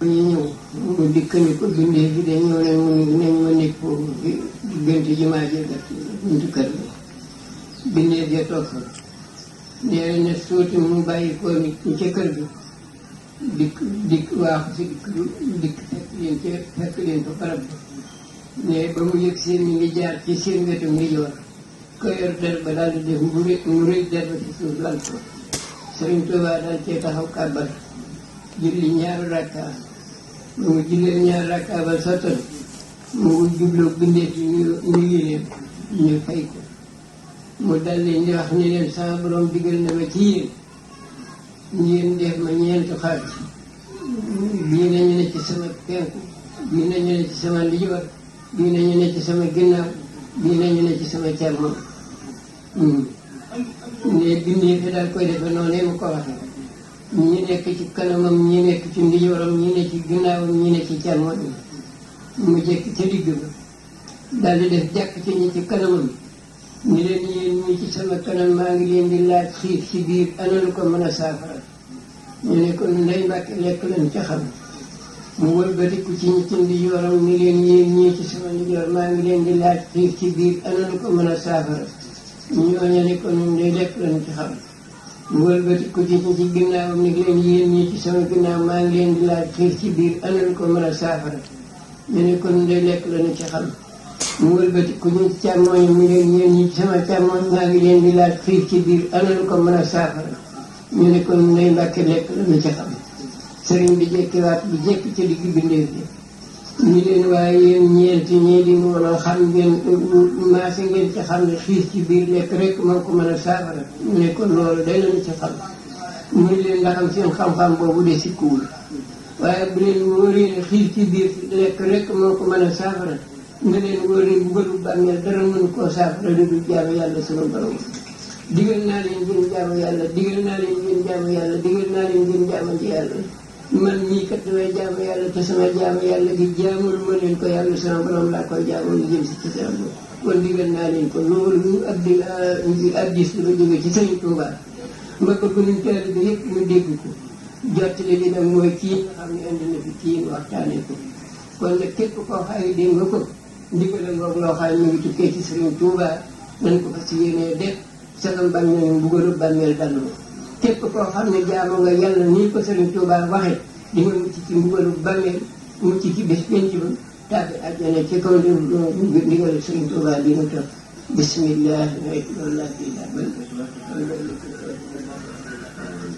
ñu ñëw mu dikk ni ko bindee fi de ñëw nañ ma nekk foofu diggante jumaa ji ak buntu kër gi bindee ja toog fa nee na suuti mu bàyyi ko nit ñi ca kër gi dikk waaxu si dikk fekk leen fa barab ba ne ba mu yëg seen mi ngi jaar ci seen wetu ndijoor ko yor der ba daal di def mu rëy der ba ci suuf lal ko Sëriñ Tuubaa daal cee taxaw kàbbar julli ñaari rakka ba mu jullee ñaari rakka ba sottal mu jubloo bindee fi nuyu leen ñu fay ko mu dal leen di wax ni leen sama borom digal na ma ci yéen ngeen def ma ñeenti xaaj bii nañu ne ci sama penku bii nañu ne ci sama ndijoor bii nañu ne ci sama ginnaaw bii nañu ne ci sama càmmoñ ne bindee fi daal koy defe noonu mu ko waxee ñi nekk ci kanamam ñi nekk ci ndijooram ñi ne ci ginnaawam ñi ne ci càmmoñ mu jekk ca digg ba daal di def jàkk ci ñi ci kanamam ni leen yéen ñi ci sama kanam maa ngi leen di laaj xiif ci biir ana lu ko mën a saafara ñu ne ko Ndey Mbàkke lekk lañ ca xam mu wëlbatiku ci ñi ci ndijooram ni leen yéen ñii ci sama ndijoor maa ngi leen di laaj xiif ci biir ana lu ko mën a saafara ñooñu ne ko ñun day lekk lañ ci xam mu wëlbatiku ci ñi ci ginnaawam ni leen yéen ñii ci sama ginnaaw maa ngi leen di laaj xiif ci biir ana lu ko mën a saafara ñu ne ko ñun day lekk lañu ci xam mu wëlbatiku ñi ci càmmooñ ni leen yéen ñii ci sama càmmooñ maa ngi leen di laaj xiif ci biir ana lu ko mën a saafara ñu ne ko ñun day Mbàkke lekk lañu ci xam sëriñ bi jekkiwaat bi jekk ci digg bindeef bi ñu leen waaye yéen ñeenti ñii di mbooloo xam ngeen maase ngeen ci xam ne xiif ci biir lekk rek moo ko mën a saafara ñu ne ko loolu day lañu ci xam ñu leen ndaxam seen xam-xam boobu de sikkuwul waaye bu leen wóoree ne xiif ci biir lekk rek moo ko mën a saafara nga leen wóor ne mbugalu bàmmeel dara mënu koo saafara lu dul jaamu yàlla sunu borom digal naa leen ngeen jaamu yàlla digal naa leen ngeen jaamu yàlla digal naa leen ngeen jaamu ci yàlla man ñii kat damay jaamu yàlla te sama jaamu yàlla gi jaamul ma leen ko yàlla sama borom laa koy jaamul jëm si ci sama bopp kon digal naa leen ko loolu addis lu jóge ci Sëriñ Tuubaa ma bëgg nuñ teel bi yëpp ñu dégg ko jottali li nag mooy kii nga xam ne indi na fi kii ñu waxtaanee ko kon nag képp koo xaye dégg nga ko ndigal ngoog loo xam ne ñu ngi tukkee ci Sëriñ Tuubaa nañ ko fas yéenee def sagam bañ nañu mbugalu bàmmeel dallu képp koo xam ne jaamu nga yàlla nii ko Sëriñ Tuubaa waxee di nga mucc ci mbugalu bàmmeel mucc ci bés penc ba taabi àjjana ci kaw ndigalu Sëriñ Tuubaa bi mu topp bismillah